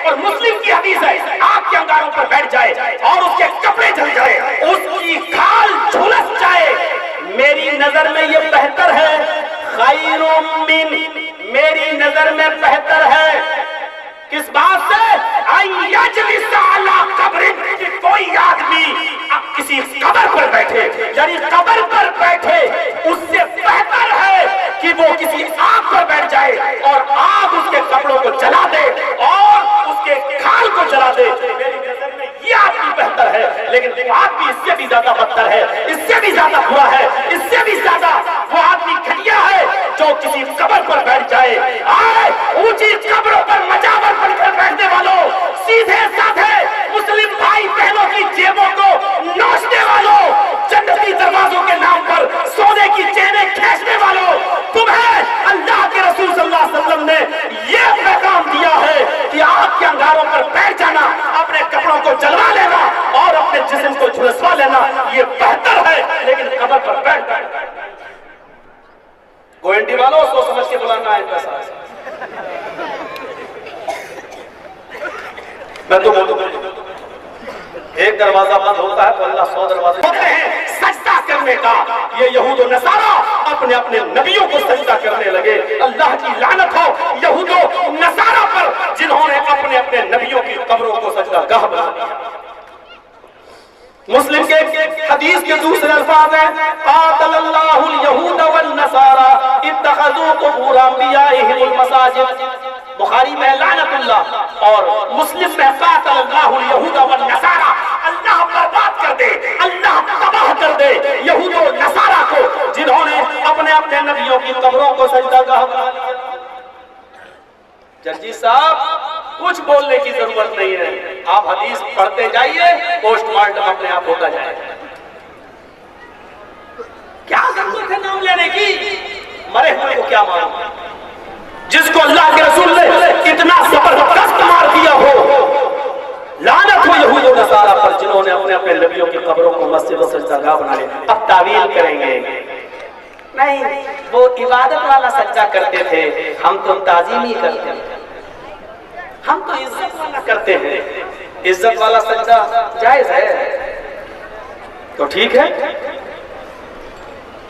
اور مسلم کی حدیث ہے آگ کے انگاروں پر بیٹھ جائے اور اس کے کپڑے جل جائے، اس کی کھال جھلس جائے، میری نظر میں یہ بہتر ہے، خیر من، میری نظر میں بہتر ہے کس بات سے؟ یجلس علی قبر، کہ کوئی آدمی کسی قبر پر بیٹھے، یعنی قبر پر بیٹھے، اس سے بہتر ہے کہ وہ کسی آگ پر بیٹھ جائے اور آگ اس کے کپڑوں کو جلا دے اور اس کے کھال کو جلا دے۔ میری نظر میں یہ آدمی بہتر ہے، لیکن وہ آدمی اس سے بھی زیادہ بدتر ہے، اس سے بھی زیادہ برا ہے، اس سے بھی زیادہ وہ آدمی گھٹیا ہے جو کسی قبر پر بیٹھ جائے۔ آئے اونچی قبروں پر مجاور بن کر بیٹھنے والوں، سیدھے سادھے مسلم بھائی بہنوں کی جیبوں کو نوچنے والوں، جنتی دروازوں کے نام پر سونے کی چینیں کھینچنے والوں، تمہیں اللہ کے رسول صلی اللہ علیہ وسلم نے یہ پیغام دیا ہے کہ آگ کے انگاروں پر بیٹھ جانا، اپنے کپڑوں کو جلوا لینا اور اپنے جسم کو جھلسوا لینا یہ بہتر ہے، لیکن قبر پر بیٹھ جانا۔ گوئنٹی والوں سوچ سمجھ کے بلانا ہے ان کا ساتھ۔ میں تو بولوں ایک دروازہ بند ہوتا ہے تو اللہ 100 دروازے ہوتے ہیں سجدہ کرنے کا۔ یہ یہود و نصارہ اپنے اپنے نبیوں کو سجدہ کرنے لگے، اللہ کی لعنت ہو یہود و نصارہ پر جنہوں نے اپنے اپنے نبیوں کی قبروں کو سجدہ گاہ بنا دیا۔ مسلم کے حدیث کے دوسرے الفاظ ہیں قاتل اللہ الیہود والنصارى اتخذوا قبور انبیائہم المساجد، بخاری میں لعنت اللہ اور مسلم میں قاتل اللہ الیہود والنصارى، اللہ برباد کر دے، اللہ تباہ کر دے یہود و نصارہ کو جنہوں نے اپنے اپنے نبیوں کی قبروں کو سجدہ گاہ بنا لیا۔ جرجی صاحب کچھ بولنے کی ضرورت نہیں ہے، آپ حدیث پڑھتے جائیے، پوسٹ مارٹم اپنے آپ ہوتا جائے۔ کیا ضرورت ہے نام لینے کی؟ مرے ہوئے کو کیا معلوم؟ جس کو اللہ کے رسول نے اتنا زبردست مار دیا ہو، لعنت ہو یہود و نصارہ پر جنہوں نے اپنے اپنے نبیوں کی قبروں کو مسجد و سجدہ گاہ بنا لیا۔ اب تعویل کریں گے نہیں، وہ عبادت والا سجدہ کرتے تھے، ہم تو تعظیمی کرتے ہیں، ہم تو عزت والا کرتے ہیں۔ عزت والا سجدہ جائز ہے تو ٹھیک ہے،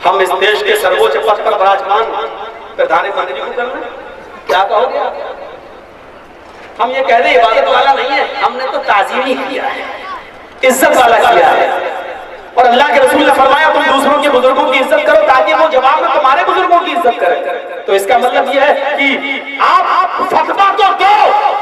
ہم اس دیش کے سروچ پد پر براجمان پردھان منتری کو کرنا کیا کہو گے؟ ہم یہ کہہ دیں عبادت والا نہیں ہے، ہم نے تو تعظیمی کیا ہے، عزت والا کیا ہے۔ اور اللہ کے رسول نے فرمایا تم دوسروں کے بزرگوں کی عزت کرو تاکہ وہ جواب میں تمہارے بزرگوں کی عزت کریں۔ تو اس کا مطلب یہ ہے کہ آپ فتویٰ تو دو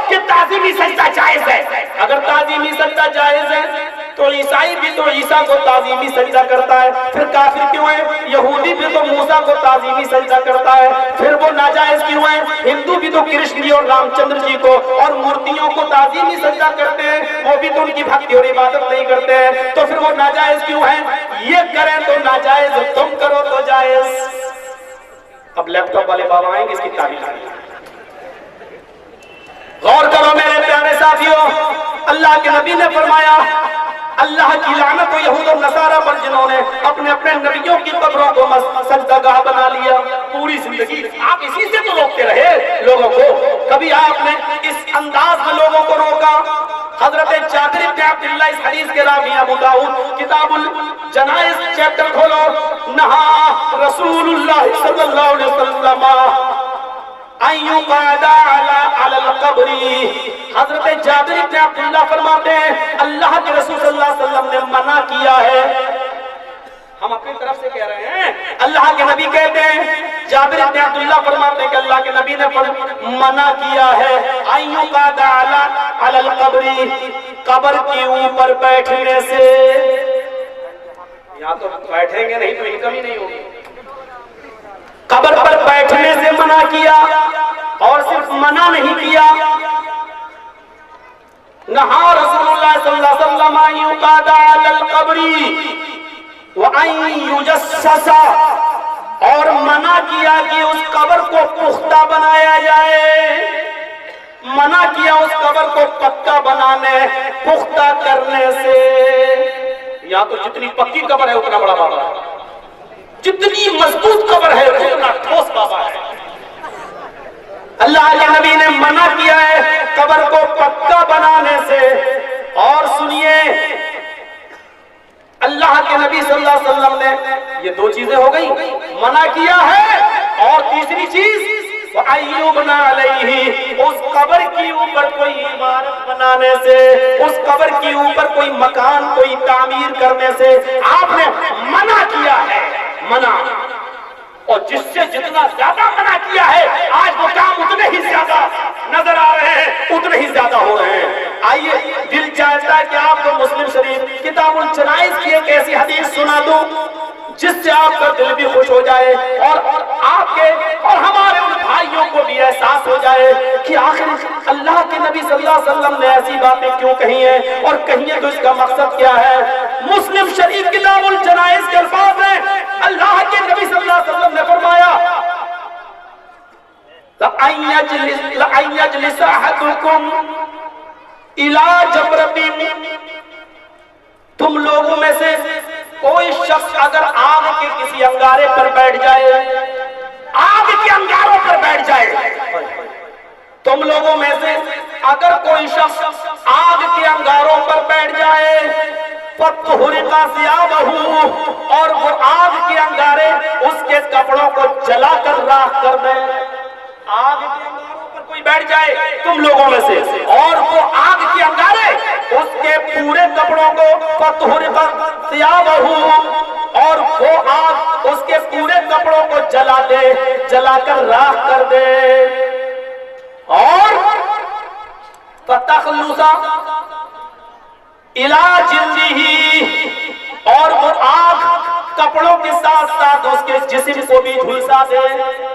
کہ تعظیمی سجدہ جائز ہے۔ اگر تعظیمی سجدہ جائز ہے تو عیسائی بھی تو عیسیٰ کو تعظیمی سجدہ کرتا ہے، پھر کافر کیوں ہے؟ یہودی بھی تو موسیٰ کو تعظیمی سجدہ کرتا ہے، پھر وہ ناجائز کیوں ہے؟ ہندو بھی تو کرشن جی اور رام چندر جی کو اور مورتیوں کو تعظیمی سجدہ کرتے ہیں، وہ بھی تو ان کی بھکتی اور عبادت نہیں کرتے ہیں، تو پھر وہ ناجائز کیوں ہیں؟ یہ کریں تو ناجائز، تم کرو تو جائز۔ اب لیپ ٹاپ والے بابا آئیں گے اس کی تعبیر کریں۔ غور کرو میرے پیارے ساتھیوں، اللہ کے نبی نے فرمایا اللہ کی لعنت ہو یہود و نصارہ پر جنہوں نے اپنے اپنے نبیوں کی قبروں کو سجدہ گاہ بنا لیا۔ پوری زندگی آپ اسی سے تو روکتے رہے لوگوں کو، کبھی آپ نے اس انداز میں لوگوں کو روکا؟ حضرت جابر بن عبداللہ اس حدیث کے راوی ابو داؤد کتاب الجنائز چیپٹر کھولو، نہا رسول اللہ صلی اللہ علیہ وسلم ایو قادا علی القبر، حضرت جابر بن عبداللہ فرماتے ہیں اللہ کے رسول صلی اللہ علیہ وسلم نے منع کیا ہے۔ ہم اپنی طرف سے کہہ رہے ہیں، اللہ کے نبی کہتے ہیں، جابر بن عبداللہ فرماتے ہیں کہ اللہ کے نبی نے منع کیا ہے ایو قادا علی القبر، قبر کے اوپر بیٹھنے سے۔ یہاں تو بیٹھیں گے نہیں تو انکم ہی نہیں ہوگی۔ قبر پر بیٹھنے سے منع کیا، اور صرف منع نہیں کیا، نہا رسول اللہ صلی اللہ علیہ وسلم ان یقعد علی القبر وان یجسس، اور منع کیا کہ اس قبر کو پختہ بنایا جائے، منع کیا اس قبر کو پکا بنانے پختہ کرنے سے۔ یہاں تو جتنی پکی قبر ہے اتنا بڑا بابا ہے، جتنی مضبوط قبر ہے اتنا ٹھوس بابا ہے۔ اللہ کے نبی نے منع کیا ہے قبر کو پکا بنانے سے، اور سنیے اللہ کے نبی صلی اللہ علیہ وسلم نے یہ دو چیزیں ہو گئی منع کیا ہے، اور تیسری چیز وَأَيُّبْنَ عَلَيْهِ، اس قبر کی اوپر کوئی عمارت بنانے سے، اس قبر کی اوپر کوئی مکان کوئی تعمیر کرنے سے آپ نے منع کیا ہے، منع۔ اور جس سے جتنا زیادہ منع کیا ہے آج وہ کام اتنے ہی زیادہ نظر آ رہے ہیں، اتنے ہی زیادہ ہو رہے ہیں۔ آئیے دل چاہتا ہے کہ آپ کو مسلم شریف کتاب الجنائز کی ایک ایسی حدیث سنا دوں جس سے آپ کا دل بھی خوش ہو جائے، اور آپ کے اور ہمارے ان بھائیوں کو بھی احساس ہو جائے کہ آخر اللہ کے نبی صلی اللہ علیہ وسلم نے ایسی باتیں کیوں کہی ہیں، اور کہیے تو اس کا مقصد کیا ہے۔ مسلم شریف کتاب الجنائز کے الفاظ ہیں، اللہ کے نبی صلی اللہ علیہ وسلم نے فرمایا لَأَن يَجْلِسَ أَحَدُكُمْ إِلَى جَمْرَةٍ، تم لوگوں میں سے کوئی شخص اگر آگ کے کسی انگارے پر بیٹھ جائے، آگ کے انگاروں پر بیٹھ جائے، تم لوگوں میں سے اگر کوئی شخص آگ کے انگاروں پر بیٹھ جائے فَتُحْرِقَ ثِيَابَهُ، اور وہ آگ کے انگارے اس کے کپڑوں کو جلا کر راکھ کر دیں۔ آگ کے انگاروں پر کوئی بیٹھ جائے تم لوگوں میں سے، اور وہ آگ کے انگارے اس کے پورے کپڑوں کو فَتُحْرِقَ ثِيَابَهُ، اور وہ آگ اس کے پورے کپڑوں کو جلا دے، جلا کر راکھ کر دے، اور فَتَخْلُصَ إِلَى جِلْدِهِ، اور وہ آگ کپڑوں کے ساتھ ساتھ اس کے جسم کو بھی جھلسا دے۔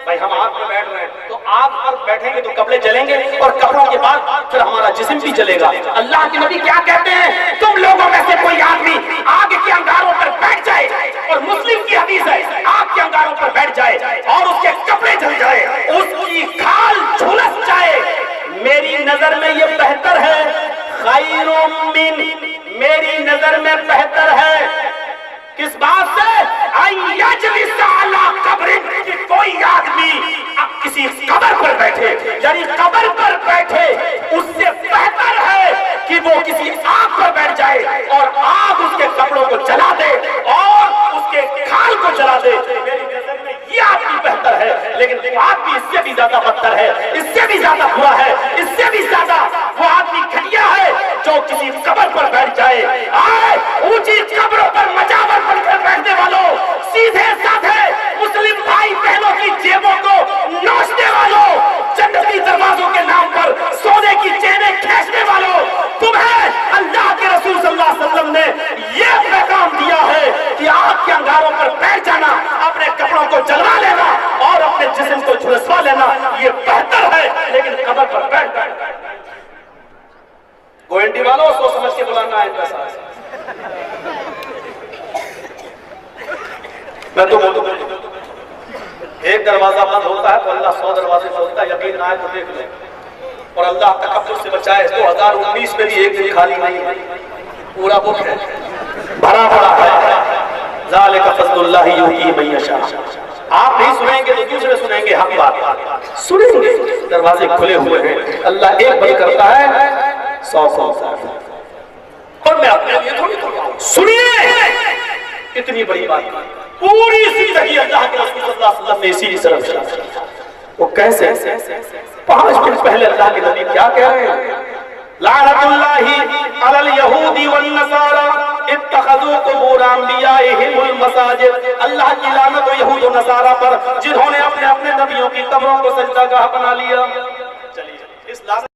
بھائی ہم آگ پر بیٹھ رہے ہیں تو آگ پر بیٹھیں گے تو کپڑے جلیں گے، اور کپڑوں کے بعد پھر ہمارا جسم بھی جلے گا۔ اللہ کے نبی کیا کہتے ہیں؟ تم لوگوں میں سے کوئی آدمی آگ کے انگاروں پر بیٹھ جائے، اور مسلم کی حدیث ہے آگ کے انگاروں پر بیٹھ جائے اور اس کے کپڑے جل جائے، اس کی کھال جھلس جائے، میری نظر میں یہ بہتر ہے، خیر من، میری نظر میں بہتر ہے کس بات سے؟ یجلس علی قبر، کہ کوئی آدمی کسی قبر پر بیٹھے، یعنی قبر پر بیٹھے، اس سے بہتر ہے کہ وہ کسی آگ پر بیٹھ جائے اور آگ اس کے کپڑوں کو جلا دے اور اس کے کھال کو جلا دے۔ میری نظر میں یہ آدمی بہتر ہے، لیکن بات بھی اس سے بھی زیادہ بدتر ہے، اس سے بھی زیادہ برا ہے، اس سے بھی زیادہ وہ آدمی گھٹیا ہے جو کسی قبر پر بیٹھ جائے۔ آئے اونچی قبروں پر مجاور بن کر بیٹھنے والوں، سیدھے سادھے مسلم بھائی بہنوں کی جیبوں کو نوچنے والوں، جنتی دروازوں کے نام پر سونے کی چینیں کھینچنے والوں، تمہیں اللہ کے رسول صلی اللہ علیہ وسلم نے یہ پیغام دیا ہے کہ آگ کے انگاروں پر بیٹھ جانا، اپنے کپڑوں کو جلوا لینا اور اپنے جسم کو جھلسوا لینا یہ بہتر ہے، لیکن قبر پر بیٹھ جانا۔ گوئنڈی والوں سوچ سمجھ کے بلانا ہے ان کا ساتھ۔ میں تو ایک دروازہ بند ہوتا ہے تو اللہ 100 دروازے کھولتا ہے، یقین نہ آئے تو دیکھ لیں، اور اللہ تکبر سے بچائے۔ 2019 میں بھی ایک دن خالی نہیں ہے، پورا بک ہے، بھرا پڑا ہے۔ ذالک فضل اللہ یؤتیہ من یشاء۔ آپ نہیں سنیں گے تو دوسرے سنیں گے، حق بات سنیں گے، دروازے کھلے ہوئے ہیں، اللہ ایک بند کرتا ہے 100 کھولتا ہے۔ اور میں اپنے لیے تھوڑی سنیے اتنی بڑی بات، پوری زندگی اللہ کے رسول صلی اللہ علیہ وسلم نے اسی طرف چلا۔ وہ کیسے 5 منٹ پہلے اللہ کے نبی کیا کہہ رہے ہیں؟ لعنت اللہ علی الیہود والنصارى اتخذوا قبور انبیائہم المساجد، اللہ کی لعنت ہو یہود و نصارہ پر جنہوں نے اپنے نبیوں کی قبروں کو سجدہ گاہ بنا لیا۔ چلیے اس لعنت